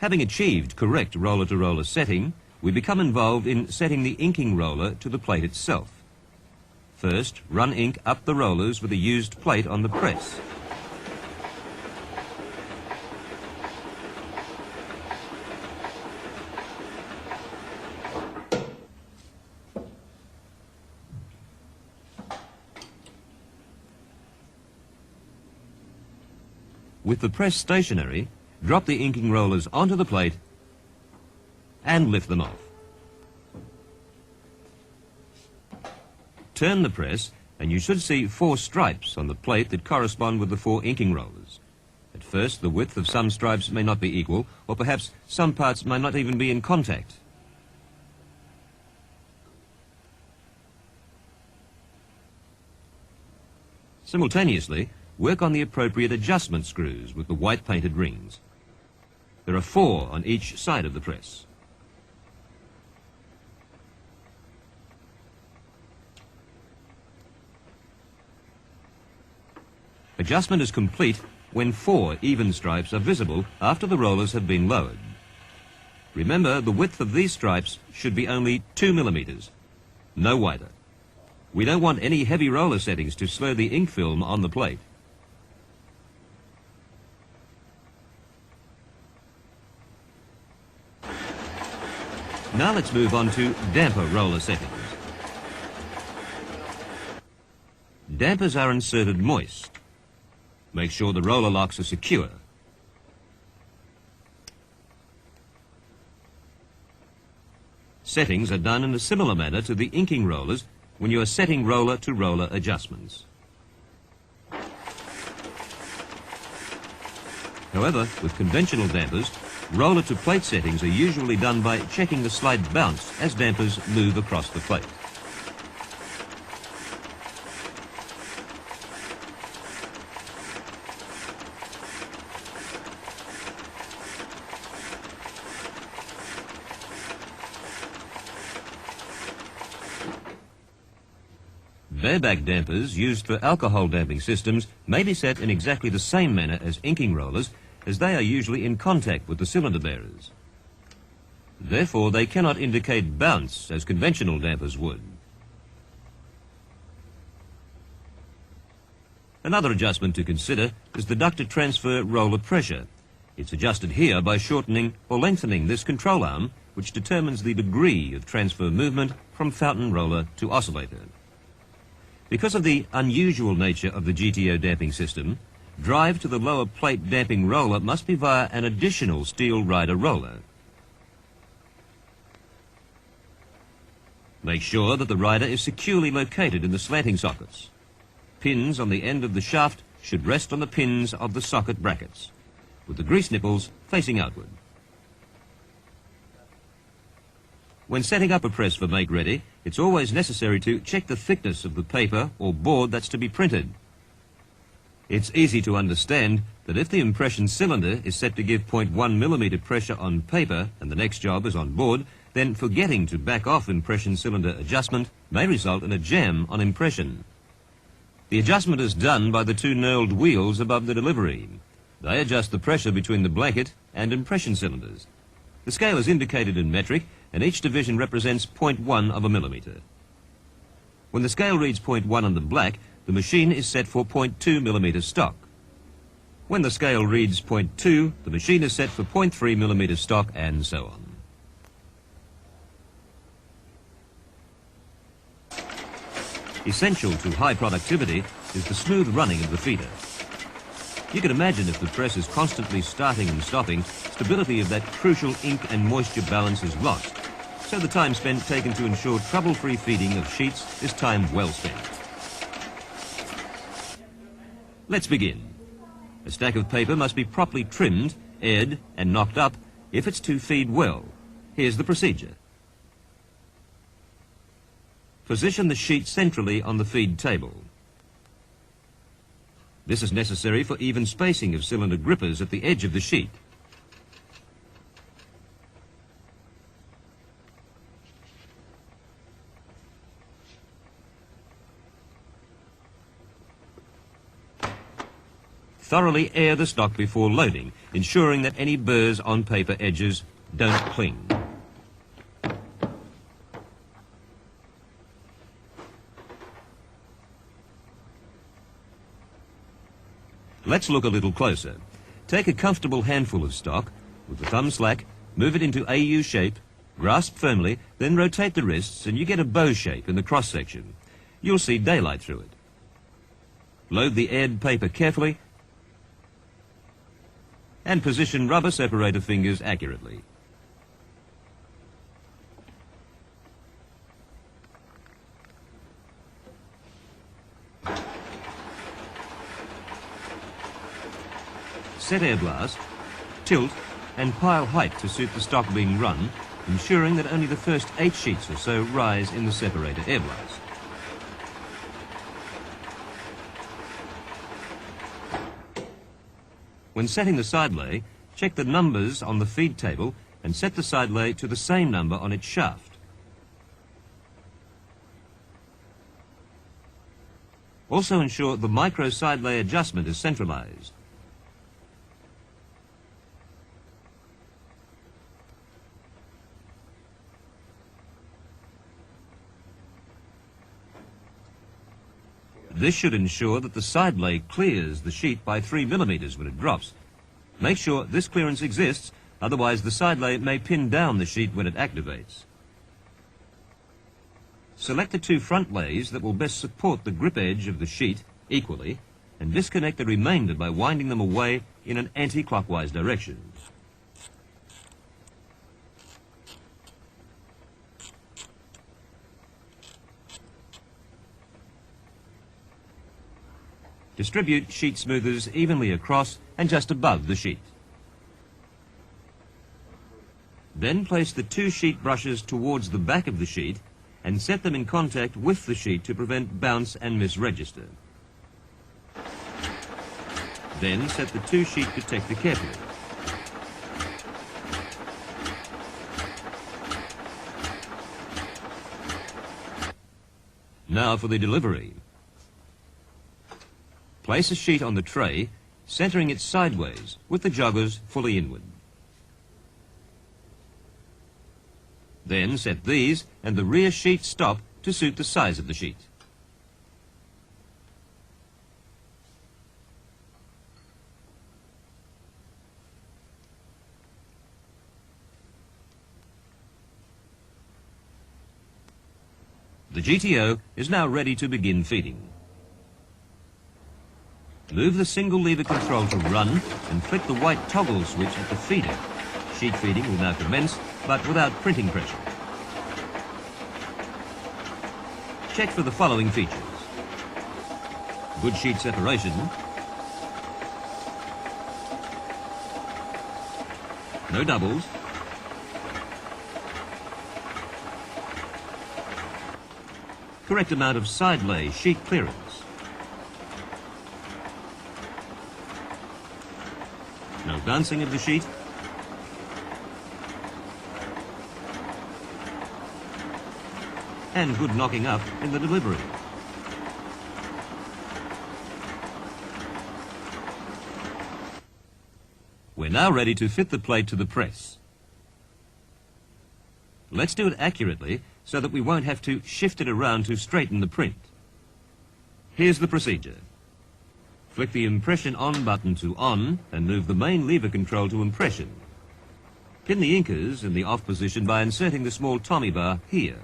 Having achieved correct roller-to-roller setting, we become involved in setting the inking roller to the plate itself. First, run ink up the rollers with a used plate on the press. With the press stationary, drop the inking rollers onto the plate and lift them off. Turn the press and you should see 4 stripes on the plate that correspond with the 4 inking rollers. At first, the width of some stripes may not be equal, or perhaps some parts may not even be in contact. Simultaneously, work on the appropriate adjustment screws with the white painted rings. There are 4 on each side of the press. Adjustment is complete when 4 even stripes are visible after the rollers have been lowered. Remember, the width of these stripes should be only 2 millimeters, no wider. We don't want any heavy roller settings to slow the ink film on the plate. Now let's move on to damper roller settings. Dampers are inserted moist. Make sure the roller locks are secure. Settings are done in a similar manner to the inking rollers when you are setting roller-to-roller adjustments. However, with conventional dampers, roller-to-plate settings are usually done by checking the slight bounce as dampers move across the plate. Bareback dampers used for alcohol damping systems may be set in exactly the same manner as inking rollers, as they are usually in contact with the cylinder bearers. Therefore, they cannot indicate bounce as conventional dampers would. Another adjustment to consider is the ducted transfer roller pressure. It's adjusted here by shortening or lengthening this control arm, which determines the degree of transfer movement from fountain roller to oscillator. Because of the unusual nature of the GTO damping system, drive to the lower plate damping roller must be via an additional steel rider roller. Make sure that the rider is securely located in the slanting sockets. Pins on the end of the shaft should rest on the pins of the socket brackets, with the grease nipples facing outward. When setting up a press for make ready, it's always necessary to check the thickness of the paper or board that's to be printed. It's easy to understand that if the impression cylinder is set to give 0.1 millimeter pressure on paper and the next job is on board, then forgetting to back off impression cylinder adjustment may result in a jam on impression. The adjustment is done by the 2 knurled wheels above the delivery. They adjust the pressure between the blanket and impression cylinders. The scale is indicated in metric, and each division represents 0.1 of a millimeter. When the scale reads 0.1 on the black, the machine is set for 0.2 millimeter stock. When the scale reads 0.2, the machine is set for 0.3 millimeter stock, and so on. Essential to high productivity is the smooth running of the feeder. You can imagine if the press is constantly starting and stopping, stability of that crucial ink and moisture balance is lost. So the time spent taken to ensure trouble-free feeding of sheets is time well spent. Let's begin. A stack of paper must be properly trimmed, aired and knocked up if it's to feed well. Here's the procedure. Position the sheet centrally on the feed table. This is necessary for even spacing of cylinder grippers at the edge of the sheet. Thoroughly air the stock before loading, ensuring that any burrs on paper edges don't cling. Let's look a little closer. Take a comfortable handful of stock, with the thumb slack, move it into AU shape, grasp firmly, then rotate the wrists and you get a bow shape in the cross-section. You'll see daylight through it. Load the aired paper carefully and position rubber separator fingers accurately. Set air blast, tilt and pile height to suit the stock being run, ensuring that only the first 8 sheets or so rise in the separator air blast. When setting the side lay, check the numbers on the feed table and set the side lay to the same number on its shaft. Also ensure the micro side lay adjustment is centralized. This should ensure that the side lay clears the sheet by 3 millimeters when it drops. Make sure this clearance exists, otherwise the side lay may pin down the sheet when it activates. Select the 2 front lays that will best support the grip edge of the sheet equally and disconnect the remainder by winding them away in an anti-clockwise direction. Distribute sheet smoothers evenly across and just above the sheet. Then place the 2 sheet brushes towards the back of the sheet and set them in contact with the sheet to prevent bounce and misregister. Then set the 2 sheet protector carefully. Now for the delivery. Place a sheet on the tray, centering it sideways, with the joggers fully inward. Then set these and the rear sheet stop to suit the size of the sheet. The GTO is now ready to begin feeding. Move the single lever control to run and flick the white toggle switch at the feeder. Sheet feeding will now commence, but without printing pressure. Check for the following features. Good sheet separation. No doubles. Correct amount of side lay sheet clearance. No bouncing of the sheet. And good knocking up in the delivery. We're now ready to fit the plate to the press. Let's do it accurately so that we won't have to shift it around to straighten the print. Here's the procedure. Flick the impression on button to on and move the main lever control to impression. Pin the inkers in the off position by inserting the small Tommy bar here.